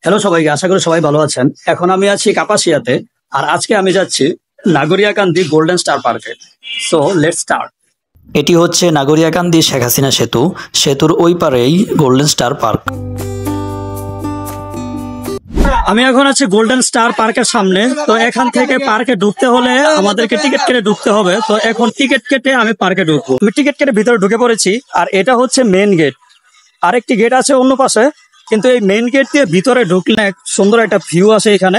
Hello সবাইকে, আশা করি সবাই ভালো আছেন। এখন আমি আছি কাপাসিয়াতে, আর আজকে আমি যাচ্ছি নাগরিয়াকান্দি গোল্ডেন স্টার পার্কে। So let's start. এটি হচ্ছে নাগরিয়াকান্দি শেখ হাসিনা সেতু। সেতুর ওই পারেই গোল্ডেন স্টার পার্ক। আমি এখন আছি গোল্ডেন স্টার পার্কের সামনে। তো এখান থেকে পার্কে ঢুকতে হলে আমাদেরকে টিকিট কেটে ঢুকতে হবে। তো এখন টিকিট কেটে আমি পার্কে ঢুকবো। আমি টিকিট কেটে ভিতরে ঢুকে পড়েছি, আর এটা হচ্ছে মেইন গেট। আরেকটি গেট আছে অন্য পাশে, কিন্তু এই মেইন গেট দিয়ে ভিতরে ঢুকলে সুন্দর একটা ভিউ আছে এখানে।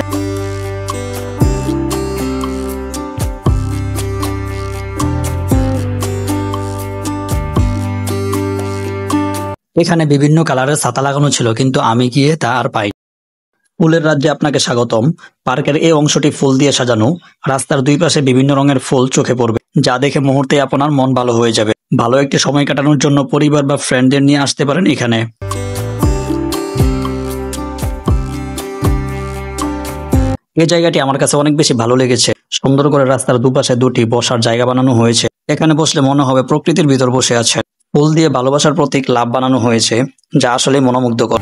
এখানে বিভিন্ন কালারের ছাতা লাগানো ছিল, কিন্তু আমি গিয়ে তা আর পাই। ফুলের রাজ্যে আপনাকে স্বাগতম। পার্কের এই অংশটি ফুল দিয়ে সাজানো। রাস্তার দুই পাশে বিভিন্ন রঙের ফুল চোখে পড়বে, যা দেখে মুহূর্তে আপনার মন ভালো হয়ে যাবে। ভালো একটি সময় কাটানোর জন্য পরিবার বা ফ্রেন্ডদের নিয়ে আসতে পারেন এখানে। এই জায়গাটি আমার কাছে অনেক বেশি ভালো লেগেছে। সুন্দর করে রাস্তার দুপাশে দুটি বসার জায়গা বানানো হয়েছে। এখানে বসলে মনে হবে প্রকৃতির ভিতর বসে আছে। ফুল দিয়ে ভালোবাসার প্রতীক লাভ বানানো হয়েছে, যা আসলে মনোমুগ্ধকর।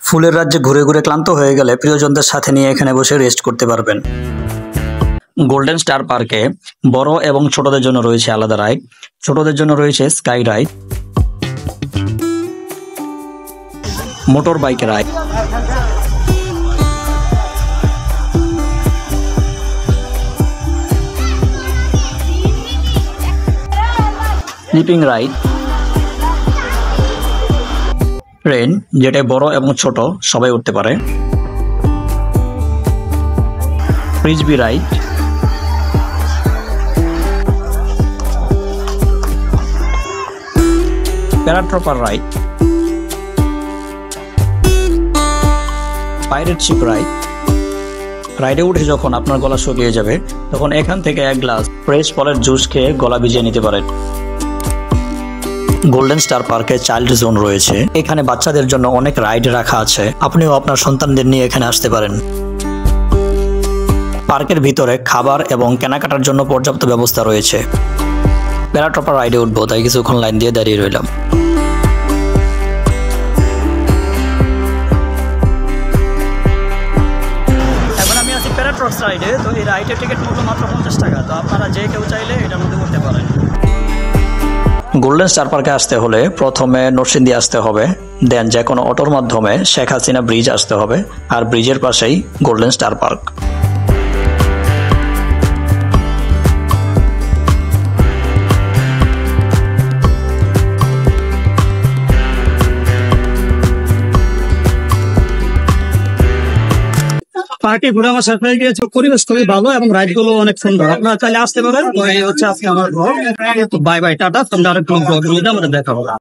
ফুলের রাজ্যে ঘুরে ঘুরে ক্লান্ত হয়ে গেলে প্রিয়জনদের সাথে নিয়ে এখানে বসে রেস্ট করতে পারবেন। গোল্ডেন স্টার পার্কে বড় এবং ছোটদের জন্য রয়েছে আলাদা রাইড। ছোটদের জন্য রয়েছে sky ride, motor bike ride, sleeping ride, train যেটা বড় এবং ছোট সবাই উঠতে পারে, frisbee ride, paratrooper ride, pirate ship ride. রাইডে উঠে যখন আপনার গলা শুকিয়ে যাবে, তখন এখান থেকে এক গ্লাস ফ্রেশ ফলের জুস খেয়ে গলা ভিজিয়ে নিতে পারেন। গোল্ডেন স্টার পার্কে চাইল্ড জোন রয়েছে। এখানে বাচ্চাদের জন্য অনেক রাইড রাখা আছে। আপনিও আপনার সন্তানদের নিয়ে এখানে আসতে পারেন। পার্কের ভিতরে খাবার এবং কেনাকাটার জন্য পর্যাপ্ত ব্যবস্থা রয়েছে। প্যারাট্রপার রাইডে উঠবো, তাই কিছুক্ষণ লাইন দিয়ে দাঁড়িয়ে রইলাম। এখন আমি আছি প্যারাট্রপস রাইডে। তো এই রাইডের টিকিট মূল্য মাত্র 50 টাকা। তো আপনারা যে কেউ চাইলে এটার মধ্যে উঠতে পারেন। গোল্ডেন স্টার পার্কে আসতে হলে প্রথমে নরসিংদী আসতে হবে, দেন যে কোনো অটোর মাধ্যমে শেখ হাসিনা ব্রিজ আসতে হবে, আর ব্রিজের পাশেই গোল্ডেন স্টার পার্ক। পার্টি ঘুরে আমার শেষ হয়ে গিয়েছে। পরিবেশ খুবই ভালো এবং রাইড গুলো অনেক সুন্দর। আপনারা চাইলে আসতে পারেন। এই হচ্ছে আজকে আমার ব্লগ। Bye bye, tata. তোমরা আরেকটু ব্লগ আমাদের দেখা হবে।